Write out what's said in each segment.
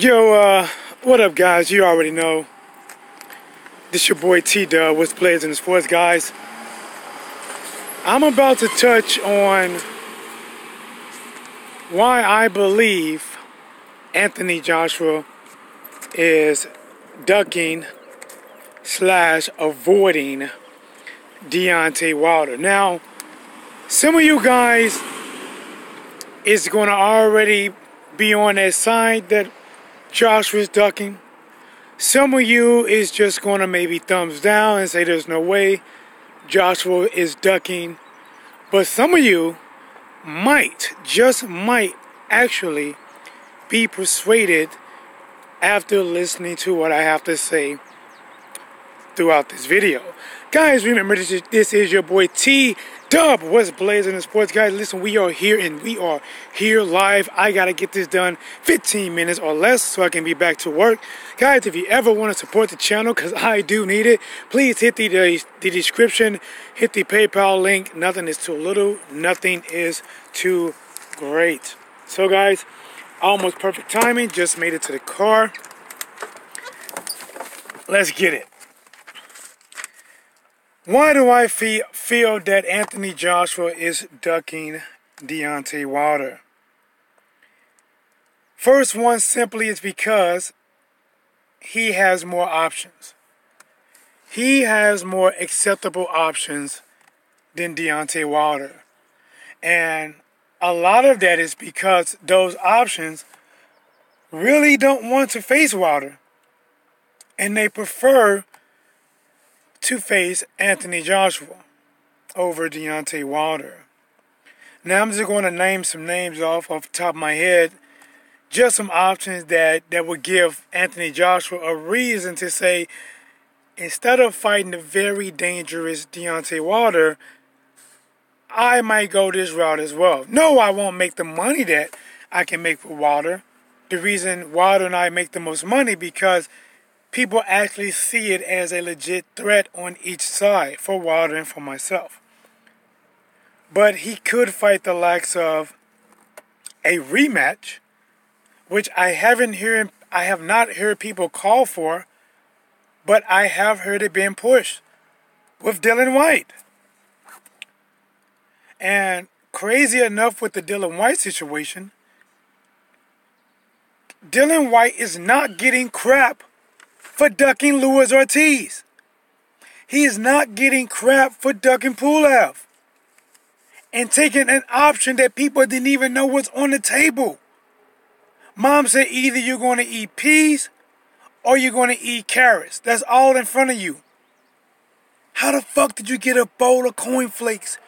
Yo, what up, guys? You already know. This your boy T-Dub, what's Plays in the Sports, guys. I'm about to touch on why I believe Anthony Joshua is ducking / avoiding Deontay Wilder. Now, some of you guys is going to already be on that side that Joshua's ducking. Some of you is just going to maybe thumbs down and say there's no way Joshua is ducking. But some of you might, just might, actually be persuaded after listening to what I have to say throughout this video. Guys, remember, this is your boy T-Dub, what's blazing in sports. Guys, listen, we are here and we are here live. I gotta get this done 15 minutes or less so I can be back to work. Guys, if you ever want to support the channel, because I do need it, please hit the description, hit the PayPal link. Nothing is too little, nothing is too great. So guys, almost perfect timing, just made it to the car. Let's get it. Why do I feel that Anthony Joshua is ducking Deontay Wilder? First one simply is because he has more options. He has more acceptable options than Deontay Wilder. And a lot of that is because those options really don't want to face Wilder. And they prefer to face Anthony Joshua over Deontay Wilder. Now I'm just going to name some names off the top of my head. Just some options that would give Anthony Joshua a reason to say, instead of fighting the very dangerous Deontay Wilder, I might go this route as well. No, I won't make the money that I can make for Wilder. The reason Wilder and I make the most money because people actually see it as a legit threat on each side, for Wilder and for myself. But he could fight the likes of a rematch, which I have not heard people call for, but I have heard it being pushed with Dillian Whyte. And crazy enough with the Dillian Whyte situation, Dillian Whyte is not getting crap for ducking Luis Ortiz. He is not getting crap for ducking Pulev and taking an option that people didn't even know was on the table. Mom said either you're going to eat peas or you're going to eat carrots. That's all in front of you. How the fuck did you get a bowl of cornflakes?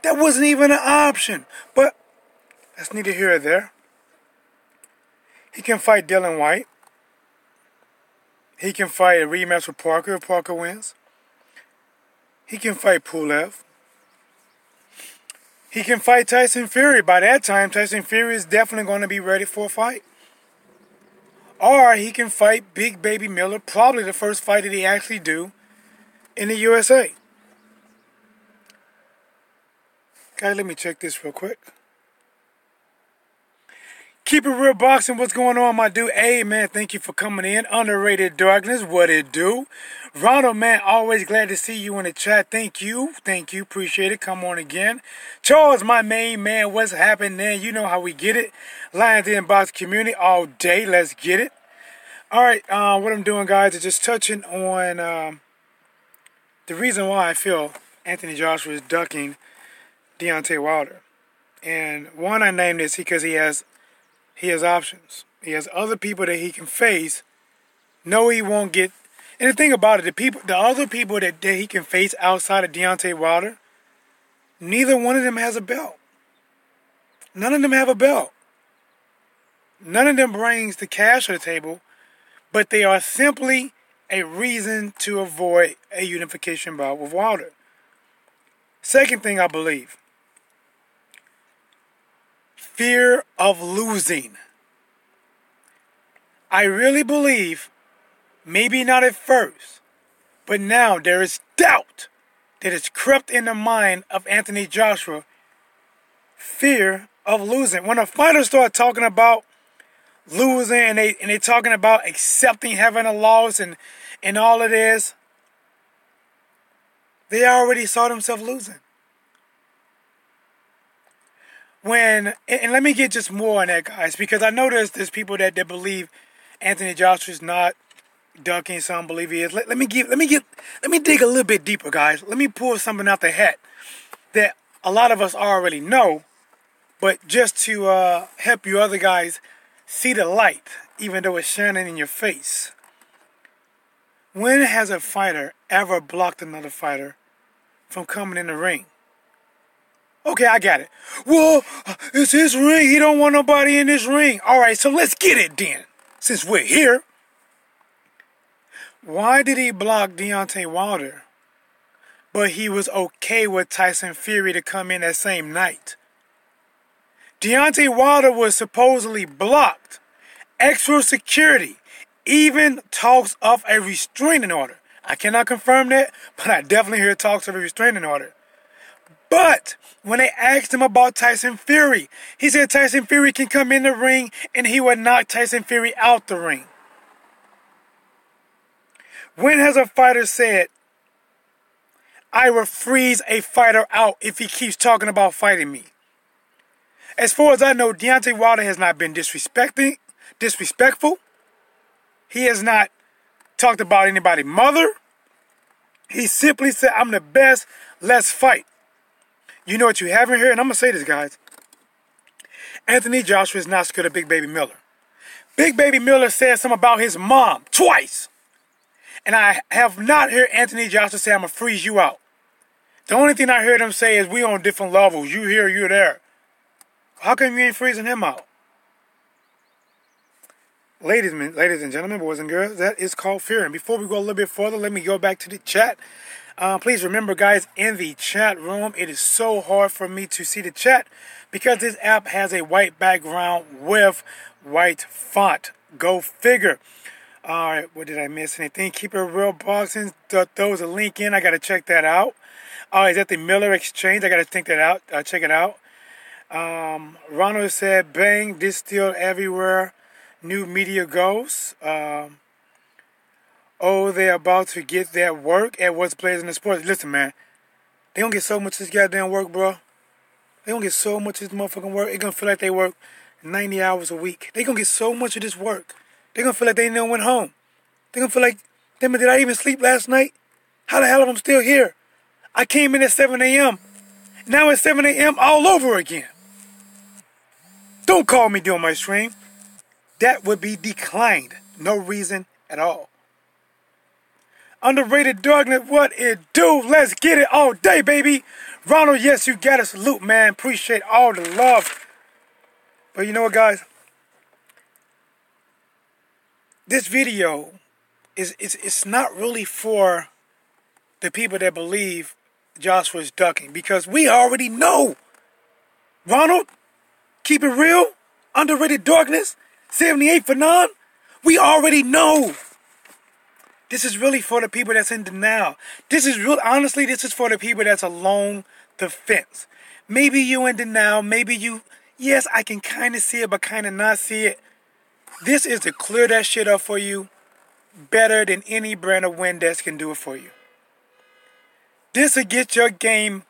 That wasn't even an option. But that's neither here or there. He can fight Dillian Whyte. He can fight a rematch with Parker if Parker wins. He can fight Pulev. He can fight Tyson Fury. By that time, Tyson Fury is definitely going to be ready for a fight. Or he can fight Big Baby Miller, probably the first fight that he actually do in the USA. Guys, let me check this real quick. Keep it real boxing. What's going on, my dude? Hey, man, thank you for coming in. Underrated Darkness, what it do? Ronald, man, always glad to see you in the chat. Thank you. Thank you. Appreciate it. Come on again. Charles, my main man, what's happening? You know how we get it. Lions in Box community all day. Let's get it. All right, what I'm doing, guys, is just touching on the reason why I feel Anthony Joshua is ducking Deontay Wilder. And one, I named this because he has options. He has other people that he can face. No, he won't get. And the thing about it, the other people that he can face outside of Deontay Wilder, neither one of them has a belt. None of them have a belt. None of them brings the cash to the table, but they are simply a reason to avoid a unification bout with Wilder. Second thing I believe, fear of losing. I really believe, maybe not at first, but now there is doubt that has crept in the mind of Anthony Joshua. Fear of losing. When a fighter starts talking about losing, and they talking about accepting having a loss and all of this. They already saw themselves losing. And let me get just more on that, guys, because I know there's people that believe Anthony Joshua's not ducking. Some believe he is. Let me dig a little bit deeper, guys. Let me pull something out the hat that a lot of us already know, but just to help you other guys see the light, even though it's shining in your face. When has a fighter ever blocked another fighter from coming in the ring? Okay, I got it. Well, it's his ring. He don't want nobody in this ring. All right, so let's get it then, since we're here. Why did he block Deontay Wilder, but he was okay with Tyson Fury to come in that same night? Deontay Wilder was supposedly blocked. Extra security. Even talks of a restraining order. I cannot confirm that, but I definitely hear talks of a restraining order. But when they asked him about Tyson Fury, he said Tyson Fury can come in the ring and he would knock Tyson Fury out the ring. When has a fighter said, I will freeze a fighter out if he keeps talking about fighting me? As far as I know, Deontay Wilder has not been disrespectful. He has not talked about anybody's mother. He simply said, I'm the best, let's fight. You know what you haven't heard? And I'm going to say this, guys. Anthony Joshua is not scared of Big Baby Miller. Big Baby Miller said something about his mom twice. And I have not heard Anthony Joshua say, I'm going to freeze you out. The only thing I heard him say is, we on different levels. You here, you there. How come you ain't freezing him out? Ladies and gentlemen, boys and girls, that is called fear. And before we go a little bit further, let me go back to the chat. Please remember, guys, in the chat room, it is so hard for me to see the chat because this app has a white background with white font. Go figure. All right, what did I miss? Anything? Keep it real boxing. Throws a link in. I got to check that out. Is that the Miller Exchange? I got to think that out. Check it out. Ronald said, bang, this still everywhere. New media goes. They're about to get that work at what's players in the sports. Listen, man, they gonna get so much of this goddamn work, bro. They gonna get so much of this motherfucking work. It's gonna feel like they work 90 hours a week. They gonna get so much of this work. They gonna feel like they never went home. They gonna feel like, damn it, did I even sleep last night? How the hell am I still here? I came in at 7 a.m. Now it's 7 a.m. all over again. Don't call me during my stream. That would be declined. No reason at all. Underrated Darkness, what it do? Let's get it all day, baby. Ronald, yes, you got a salute, man. Appreciate all the love. But you know what, guys? This video it's not really for the people that believe Joshua's ducking, because we already know. Ronald, keep it real. Underrated Darkness, 78 for none. We already know. This is really for the people that's in denial. This is real. Honestly, this is for the people that's along the fence. Maybe you in denial. Maybe you, yes, I can kind of see it, but kind of not see it. This is to clear that shit up for you better than any brand of Windex can do it for you. This will get your game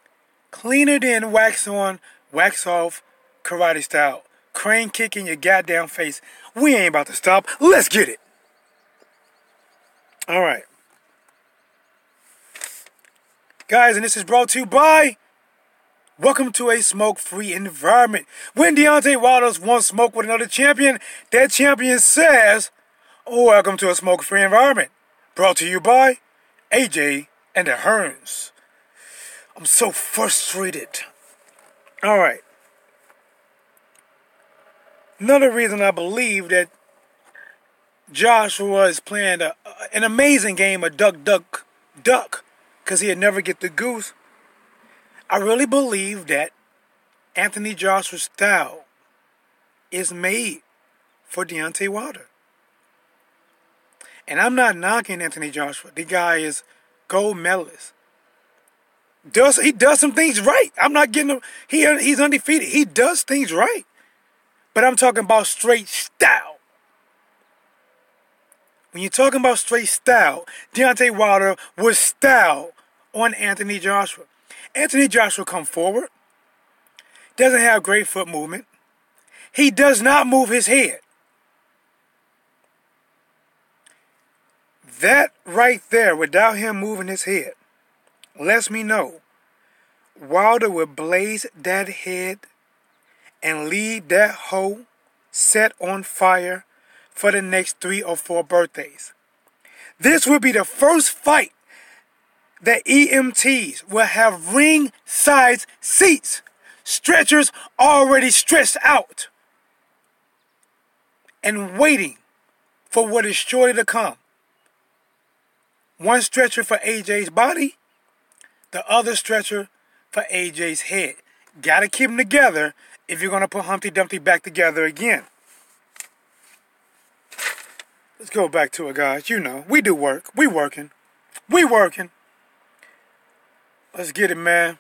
cleaner than wax on, wax off, karate style. Crane kick in your goddamn face. We ain't about to stop. Let's get it. All right. Guys, and this is brought to you by Welcome to a Smoke-Free Environment. When Deontay Wilder wants smoke with another champion, that champion says, welcome to a smoke-free environment. Brought to you by AJ and the Hearns. I'm so frustrated. All right. Another reason I believe that Joshua is playing an amazing game of duck, duck, duck, because he'd never get the goose. I really believe that Anthony Joshua's style is made for Deontay Wilder. And I'm not knocking Anthony Joshua. The guy is gold medalist. He does some things right. I'm not getting him. He's undefeated. He does things right. But I'm talking about straight style. When you're talking about straight style, Deontay Wilder was style on Anthony Joshua. Anthony Joshua come forward, doesn't have great foot movement. He does not move his head. That right there, without him moving his head, lets me know Wilder will blaze that head and leave that hoe set on fire for the next 3 or 4 birthdays. This will be the first fight that EMTs will have ring-side seats, stretchers already stretched out, and waiting for what is surely to come. One stretcher for AJ's body, the other stretcher for AJ's head. Gotta keep them together if you're gonna put Humpty Dumpty back together again. Let's go back to it, guys. You know, we do work. We working. Let's get it, man.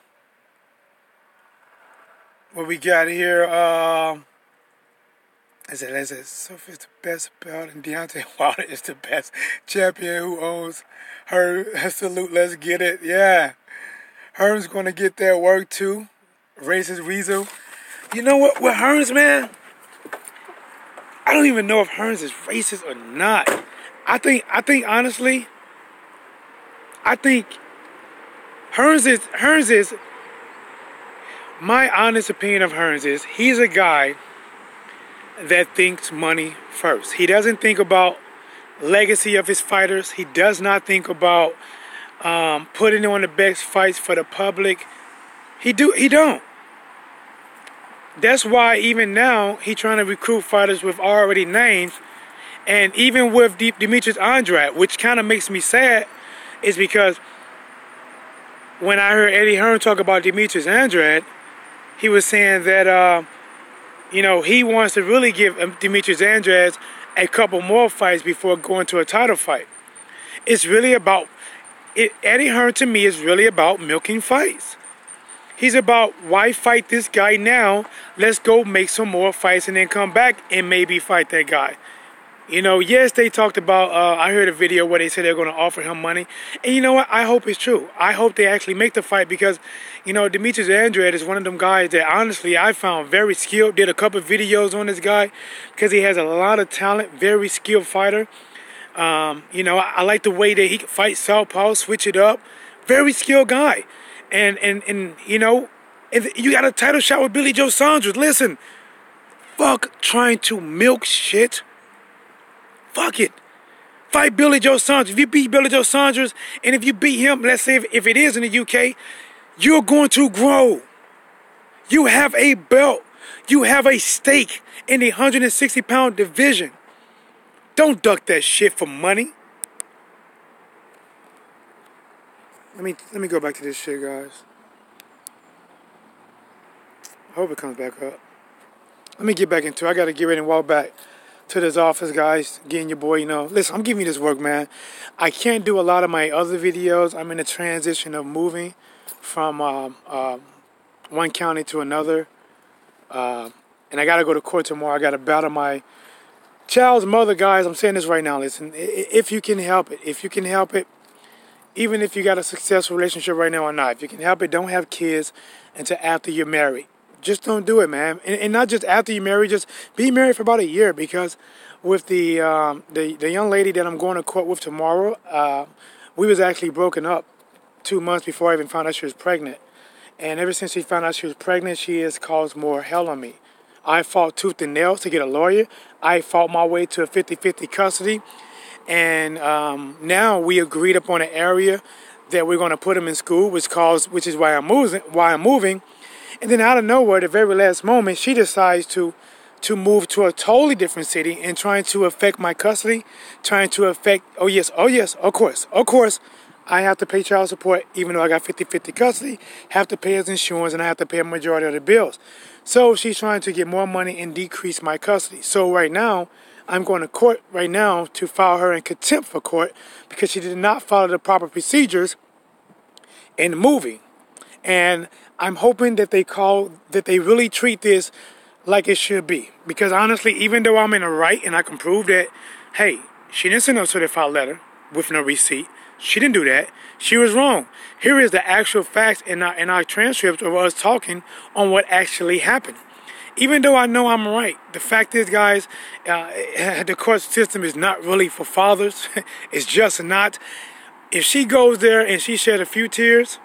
What we got here, Sophie's the best belt and Deontay Wilder is the best champion who owns her. Salute, let's get it. Yeah. Hearns going to get that work too. Racist Weasel. You know what? With Hearns, man, I don't even know if Hearns is racist or not. I think honestly, Hearns is, my honest opinion of Hearns is, he's a guy that thinks money first. He doesn't think about legacy of his fighters. He does not think about putting on the best fights for the public. He don't. That's why even now he trying to recruit fighters with already names, and even with Demetrius Andrade, which kind of makes me sad, is because when I heard Eddie Hearn talk about Demetrius Andrade, he was saying that he wants to really give Demetrius Andrade a couple more fights before going to a title fight. It's really about Eddie Hearn, to me, is really about milking fights. He's about, why fight this guy now? Let's go make some more fights and then come back and maybe fight that guy. Yes, they talked about, I heard a video where they said they're going to offer him money. And you know what? I hope it's true. I hope they actually make the fight because, Demetrius Andrade is one of them guys that honestly I found very skilled. Did a couple of videos on this guy because he has a lot of talent, very skilled fighter. I like the way that he can fight southpaw, switch it up. Very skilled guy. And you got a title shot with Billy Joe Saunders. Listen, fuck trying to milk shit. Fuck it. Fight Billy Joe Saunders. If you beat Billy Joe Saunders, and if you beat him, let's say if it is in the UK, you're going to grow. You have a belt. You have a stake in the 160-pound division. Don't duck that shit for money. Let me go back to this shit, guys. I hope it comes back up. Let me get back into it. I got to get ready and walk back to this office, guys. Getting your boy, listen, I'm giving you this work, man. I can't do a lot of my other videos. I'm in the transition of moving from one county to another. And I got to go to court tomorrow. I got to battle my child's mother, guys. I'm saying this right now. Listen, if you can help it, even if you got a successful relationship right now or not, if you can help it, don't have kids until after you're married. Just don't do it, man. And not just after you're married, just be married for about a year, because with the young lady that I'm going to court with tomorrow, we was actually broken up 2 months before I even found out she was pregnant. And ever since she found out she was pregnant, she has caused more hell on me. I fought tooth and nails to get a lawyer. I fought my way to a 50-50 custody. And now we agreed upon an area that we're going to put him in school, which is why I'm moving. And then out of nowhere, the very last moment, she decides to move to a totally different city and trying to affect my custody, oh yes, of course, I have to pay child support, even though I got 50-50 custody, have to pay his insurance, and I have to pay a majority of the bills. So she's trying to get more money and decrease my custody. So right now, I'm going to court right now to file her in contempt for court because she did not follow the proper procedures in moving. And I'm hoping that they really treat this like it should be. Because honestly, even though I'm in the right and I can prove that, hey, She didn't send no certified letter with no receipt. She didn't do that. She was wrong. Here is the actual facts in our transcripts of us talking on what actually happened. Even though I know I'm right, the fact is, guys, the court system is not really for fathers. It's just not. If she goes there and she shed a few tears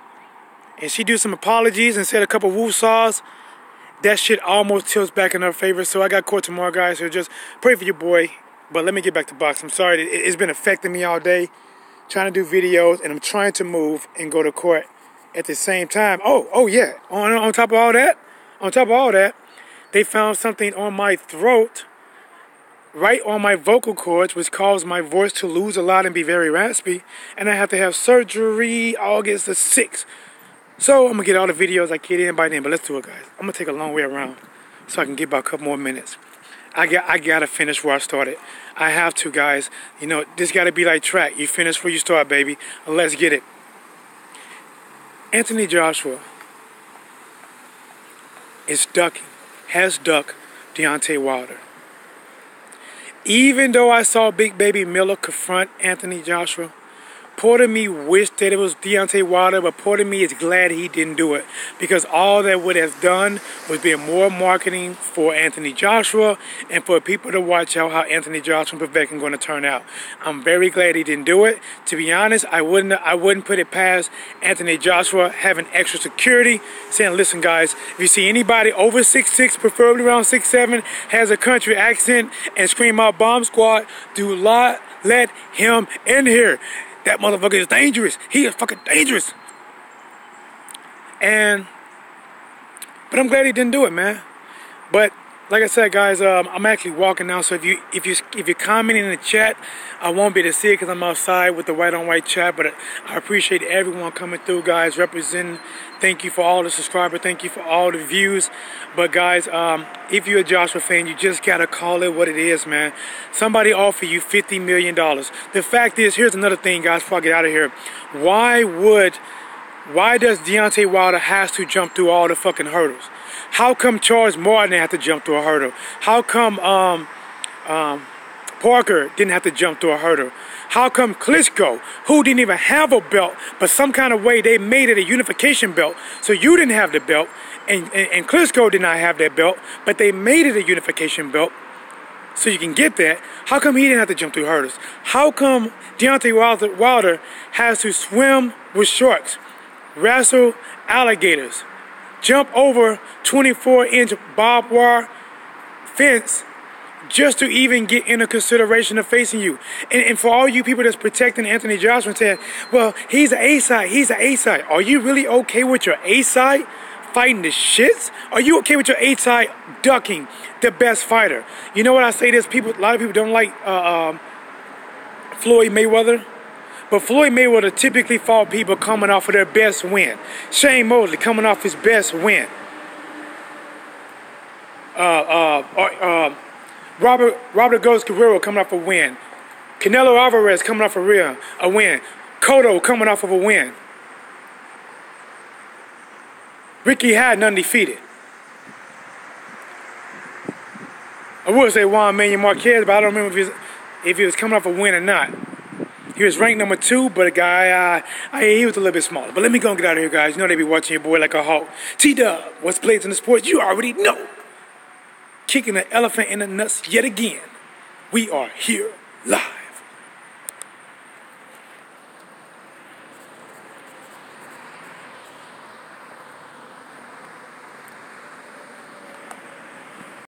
and she do some apologies and said a couple woo-saws, that shit almost tilts back in her favor. So I got court tomorrow, guys, so just pray for your boy. But let me get back to boxing. I'm sorry, it's been affecting me all day, trying to do videos, and I'm trying to move and go to court at the same time. Oh yeah, on top of all that, they found something on my throat, right on my vocal cords, which caused my voice to lose a lot and be very raspy. And I have to have surgery August the 6th. So I'm going to get all the videos I get in by then. But let's do it, guys. I'm going to take a long way around so I can get about a couple more minutes. I got to finish where I started. I have to, guys. You know, this got to be like track. You finish where you start, baby. Let's get it. Anthony Joshua has ducked Deontay Wilder. Even though I saw Big Baby Miller confront Anthony Joshua, part of me wished that it was Deontay Wilder, but part of me is glad he didn't do it, because all that would have done was be more marketing for Anthony Joshua and for people to watch out how Anthony Joshua and Pavek are going to turn out. I'm very glad he didn't do it. To be honest, I wouldn't put it past Anthony Joshua having extra security, saying, listen, guys, if you see anybody over 6'6", preferably around 6'7", has a country accent and scream out bomb squad, do not let him in here. That motherfucker is dangerous. He is fucking dangerous. But I'm glad he didn't do it, man. But like I said, guys, I'm actually walking now. So if you're commenting in the chat, I won't be able to see it because I'm outside with the white on white chat. But I appreciate everyone coming through, guys, representing. Thank you for all the subscribers. Thank you for all the views. But guys, if you're a Joshua fan, you just gotta call it what it is, man. Somebody offer you $50 million. The fact is, here's another thing, guys, before I get out of here. Why does Deontay Wilder has to jump through all the fucking hurdles? How come Charles Martin had to jump through a hurdle? How come Parker didn't have to jump through a hurdle? How come Klitschko, who didn't even have a belt, but some kind of way they made it a unification belt, so you didn't have the belt, and Klitschko did not have that belt, but they made it a unification belt, so you can get that. How come he didn't have to jump through hurdles? How come Deontay Wilder has to swim with sharks, wrestle alligators, jump over 24-inch barbed wire fence just to even get into consideration of facing you? And for all you people that's protecting Anthony Joshua and saying, well, he's an A-side, he's an A-side. Are you really okay with your A-side fighting the shits? Are you okay with your A-side ducking the best fighter? You know what I say this? A lot of people don't like Floyd Mayweather. But Floyd Mayweather typically fought people coming off of their best win. Shane Mosley coming off his best win. Robert Ghost Guerrero coming off a win. Canelo Alvarez coming off a win. Cotto coming off of a win. Ricky Hatton undefeated. I would say Juan Manuel Marquez, but I don't remember if he was coming off a win or not. He was ranked number 2, but a guy, he was a little bit smaller. But let me go and get out of here, guys. You know they be watching your boy like a hawk. T-Dub, what's plays in the sports? You already know. Kicking the elephant in the nuts yet again. We are here live.